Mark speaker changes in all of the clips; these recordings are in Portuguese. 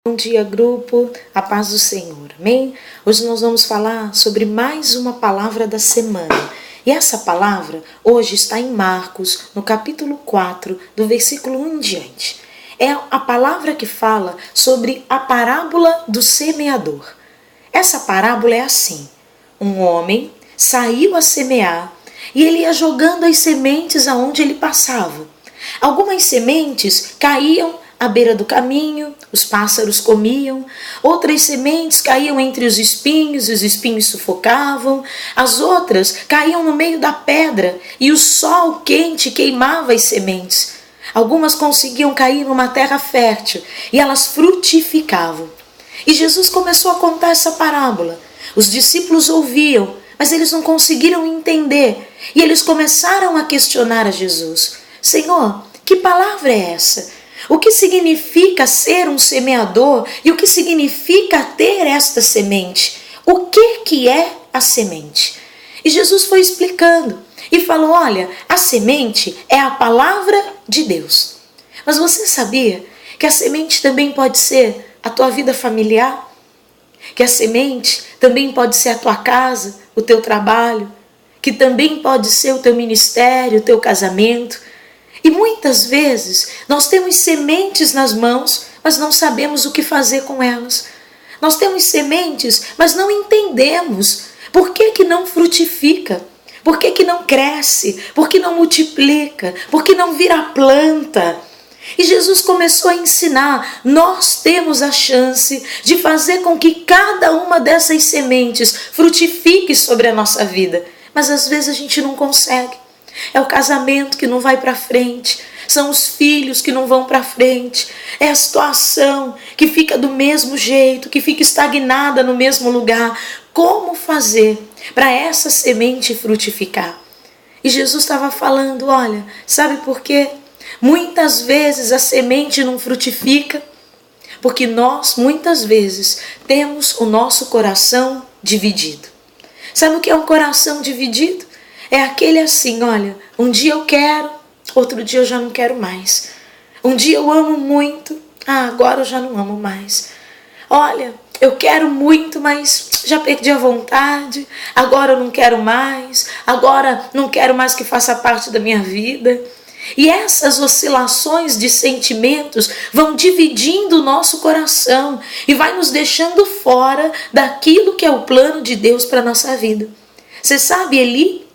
Speaker 1: Bom dia, grupo, a paz do Senhor, amém? Hoje nós vamos falar sobre mais uma palavra da semana. E essa palavra hoje está em Marcos, no capítulo 4, do versículo 1 em diante. É a palavra que fala sobre a parábola do semeador. Essa parábola é assim: um homem saiu a semear e ele ia jogando as sementes aonde ele passava. Algumas sementes caíam à beira do caminho, os pássaros comiam. Outras sementes caíam entre os espinhos sufocavam. As outras caíam no meio da pedra e o sol quente queimava as sementes. Algumas conseguiam cair numa terra fértil e elas frutificavam. E Jesus começou a contar essa parábola. Os discípulos ouviam, mas eles não conseguiram entender. E eles começaram a questionar a Jesus: Senhor, que palavra é essa? O que significa ser um semeador e o que significa ter esta semente? O que é a semente? E Jesus foi explicando e falou: olha, a semente é a palavra de Deus. Mas você sabia que a semente também pode ser a tua vida familiar? Que a semente também pode ser a tua casa, o teu trabalho? Que também pode ser o teu ministério, o teu casamento? E muitas vezes nós temos sementes nas mãos, mas não sabemos o que fazer com elas. Nós temos sementes, mas não entendemos por que não frutifica, por que não cresce, por que não multiplica, por que não vira planta. E Jesus começou a ensinar: nós temos a chance de fazer com que cada uma dessas sementes frutifique sobre a nossa vida. Mas às vezes a gente não consegue. É o casamento que não vai para frente, são os filhos que não vão para frente, é a situação que fica do mesmo jeito, que fica estagnada no mesmo lugar. Como fazer para essa semente frutificar? E Jesus estava falando: olha, sabe por quê? Muitas vezes a semente não frutifica, porque nós muitas vezes temos o nosso coração dividido. Sabe o que é um coração dividido? É aquele assim: olha, um dia eu quero, outro dia eu já não quero mais. Um dia eu amo muito, agora eu já não amo mais. Olha, eu quero muito, mas já perdi a vontade, agora eu não quero mais, agora não quero mais que faça parte da minha vida. E essas oscilações de sentimentos vão dividindo o nosso coração e vai nos deixando fora daquilo que é o plano de Deus para a nossa vida. Você sabe, Eli,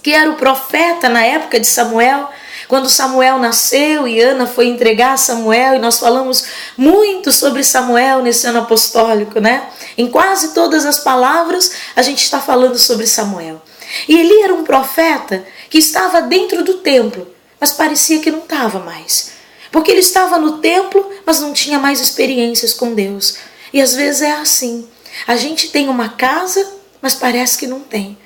Speaker 1: que era o profeta na época de Samuel, quando Samuel nasceu e Ana foi entregar a Samuel, e nós falamos muito sobre Samuel nesse ano apostólico, né? Em quase todas as palavras a gente está falando sobre Samuel. E Eli era um profeta que estava dentro do templo, mas parecia que não estava mais. Porque ele estava no templo, mas não tinha mais experiências com Deus. E às vezes é assim. A gente tem uma casa, mas parece que não tem.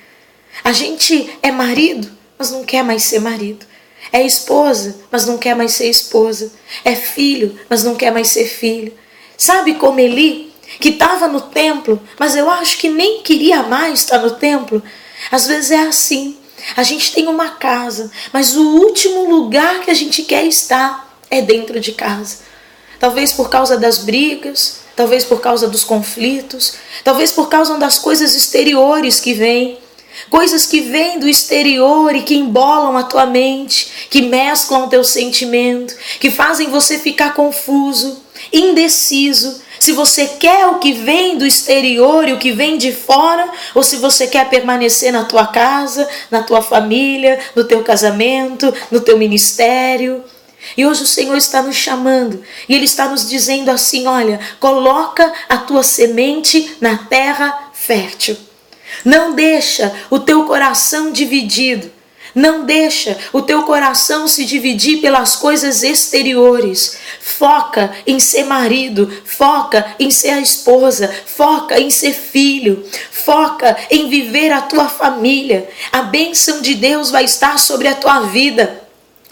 Speaker 1: A gente é marido, mas não quer mais ser marido. É esposa, mas não quer mais ser esposa. É filho, mas não quer mais ser filho. Sabe como Eli, que estava no templo, mas eu acho que nem queria mais estar no templo? Às vezes é assim. A gente tem uma casa, mas o último lugar que a gente quer estar é dentro de casa. Talvez por causa das brigas, talvez por causa dos conflitos, talvez por causa das coisas exteriores que vêm. Coisas que vêm do exterior e que embolam a tua mente, que mesclam o teu sentimento, que fazem você ficar confuso, indeciso, se você quer o que vem do exterior e o que vem de fora, ou se você quer permanecer na tua casa, na tua família, no teu casamento, no teu ministério. E hoje o Senhor está nos chamando e Ele está nos dizendo assim: olha, coloca a tua semente na terra fértil. Não deixa o teu coração dividido. Não deixa o teu coração se dividir pelas coisas exteriores. Foca em ser marido, foca em ser a esposa, foca em ser filho, foca em viver a tua família. A bênção de Deus vai estar sobre a tua vida.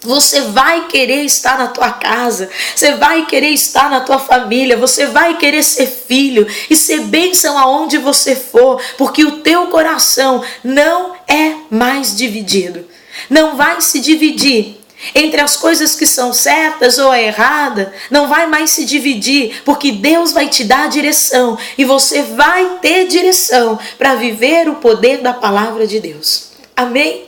Speaker 1: Você vai querer estar na tua casa, você vai querer estar na tua família, você vai querer ser filho e ser bênção aonde você for, porque o teu coração não é mais dividido. Não vai se dividir entre as coisas que são certas ou erradas, não vai mais se dividir, porque Deus vai te dar a direção e você vai ter direção para viver o poder da palavra de Deus. Amém?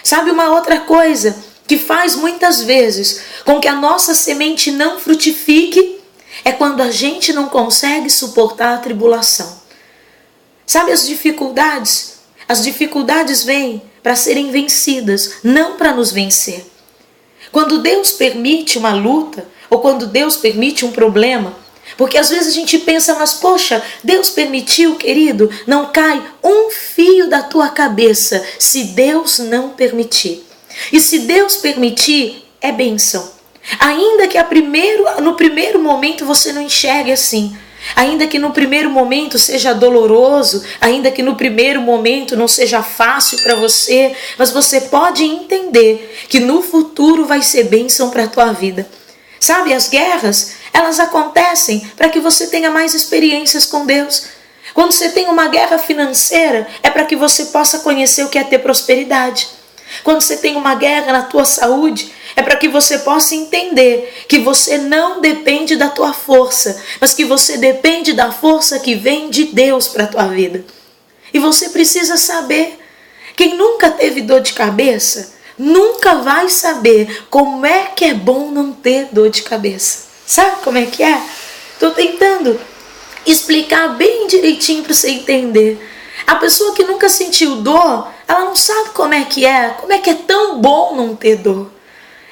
Speaker 1: Sabe uma outra coisa que faz muitas vezes com que a nossa semente não frutifique? É quando a gente não consegue suportar a tribulação. Sabe as dificuldades? As dificuldades vêm para serem vencidas, não para nos vencer. Quando Deus permite uma luta, ou quando Deus permite um problema, porque às vezes a gente pensa, mas poxa, Deus permitiu, querido, não cai um fio da tua cabeça se Deus não permitir. E se Deus permitir, é bênção. Ainda que no primeiro momento você não enxergue assim, ainda que no primeiro momento seja doloroso, ainda que no primeiro momento não seja fácil para você, mas você pode entender que no futuro vai ser bênção para a tua vida. Sabe, as guerras, elas acontecem para que você tenha mais experiências com Deus. Quando você tem uma guerra financeira, é para que você possa conhecer o que é ter prosperidade. Quando você tem uma guerra na tua saúde, é para que você possa entender que você não depende da tua força, mas que você depende da força que vem de Deus para a tua vida. E você precisa saber, quem nunca teve dor de cabeça, nunca vai saber como é que é bom não ter dor de cabeça. Sabe como é que é? Estou tentando explicar bem direitinho para você entender. A pessoa que nunca sentiu dor, ela não sabe como é que é tão bom não ter dor.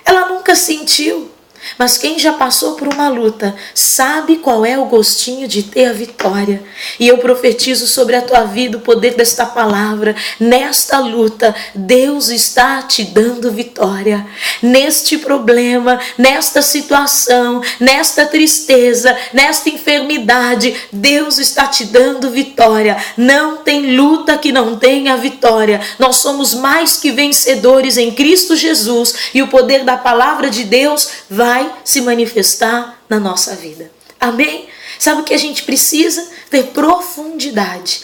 Speaker 1: Ela nunca sentiu, mas quem já passou por uma luta sabe qual é o gostinho de ter a vitória. E eu profetizo sobre a tua vida o poder desta palavra. Nesta luta, Deus está te dando vitória. Neste problema, nesta situação, nesta tristeza, nesta enfermidade, Deus está te dando vitória. Não tem luta que não tenha vitória. Nós somos mais que vencedores em Cristo Jesus e o poder da palavra de Deus vai se manifestar na nossa vida. Amém? Sabe o que a gente precisa? Ter profundidade.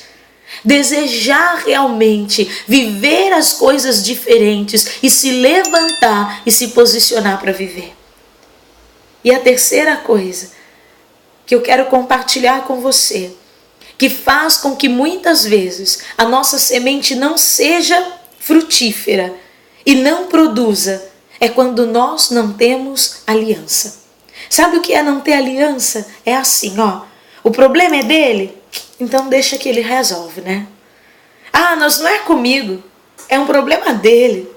Speaker 1: Desejar realmente viver as coisas diferentes e se levantar e se posicionar para viver. E a terceira coisa que eu quero compartilhar com você, que faz com que muitas vezes a nossa semente não seja frutífera e não produza, é quando nós não temos aliança. Sabe o que é não ter aliança? É assim, ó. O problema é dele, então deixa que ele resolve, né? Ah, mas não é comigo, é um problema dele.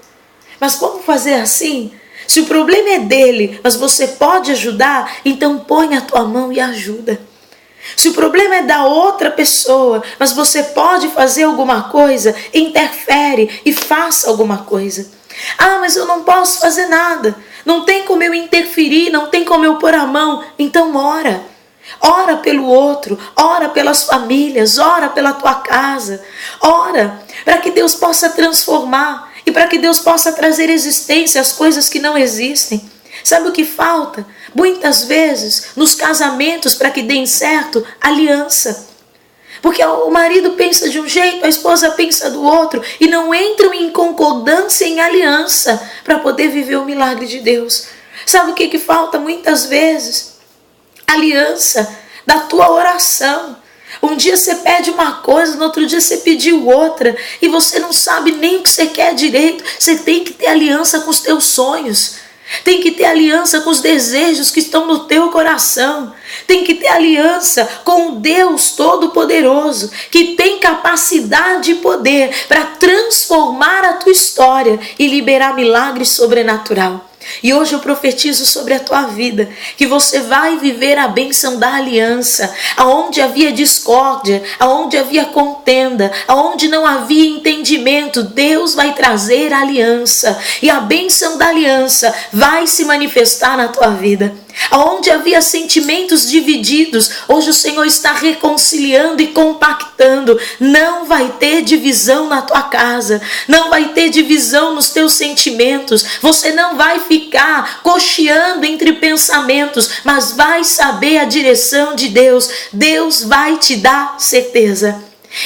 Speaker 1: Mas vamos fazer assim? Se o problema é dele, mas você pode ajudar, então põe a tua mão e ajuda. Se o problema é da outra pessoa, mas você pode fazer alguma coisa, interfere e faça alguma coisa. Ah, mas eu não posso fazer nada, não tem como eu interferir, não tem como eu pôr a mão. Então ora. Ora pelo outro, ora pelas famílias, ora pela tua casa. Ora para que Deus possa transformar e para que Deus possa trazer existência às coisas que não existem. Sabe o que falta? Muitas vezes nos casamentos, para que deem certo, aliança. Porque o marido pensa de um jeito, a esposa pensa do outro e não entram em concordância, em aliança para poder viver o milagre de Deus. Sabe o que falta muitas vezes? Aliança da tua oração. Um dia você pede uma coisa, no outro dia você pediu outra e você não sabe nem o que você quer direito. Você tem que ter aliança com os teus sonhos. Tem que ter aliança com os desejos que estão no teu coração. Tem que ter aliança com o Deus Todo-Poderoso, que tem capacidade e poder para transformar a tua história e liberar milagre sobrenatural. E hoje eu profetizo sobre a tua vida que você vai viver a bênção da aliança. Aonde havia discórdia, aonde havia contenda, aonde não havia entendimento, Deus vai trazer aliança. E a bênção da aliança vai se manifestar na tua vida. Aonde havia sentimentos divididos, hoje o Senhor está reconciliando e compactando. Não vai ter divisão na tua casa, não vai ter divisão nos teus sentimentos. Você não vai ficar cocheando entre pensamentos, mas vai saber a direção de Deus. Deus vai te dar certeza.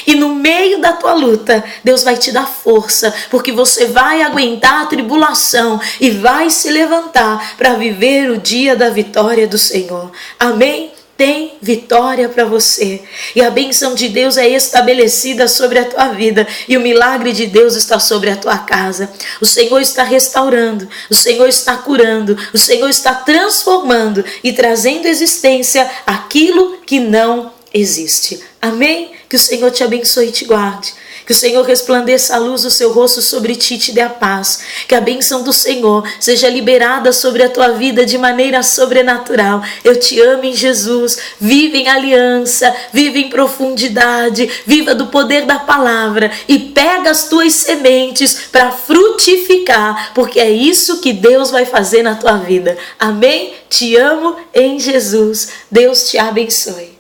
Speaker 1: E no meio da tua luta, Deus vai te dar força, porque você vai aguentar a tribulação e vai se levantar para viver o dia da vitória do Senhor. Amém? Tem vitória para você. E a bênção de Deus é estabelecida sobre a tua vida. E o milagre de Deus está sobre a tua casa. O Senhor está restaurando. O Senhor está curando. O Senhor está transformando e trazendo existência aquilo que não existe. Amém? Que o Senhor te abençoe e te guarde. Que o Senhor resplandeça a luz do seu rosto sobre ti e te dê a paz. Que a bênção do Senhor seja liberada sobre a tua vida de maneira sobrenatural. Eu te amo em Jesus. Vive em aliança, vive em profundidade, viva do poder da palavra e pega as tuas sementes para frutificar, porque é isso que Deus vai fazer na tua vida. Amém? Te amo em Jesus. Deus te abençoe.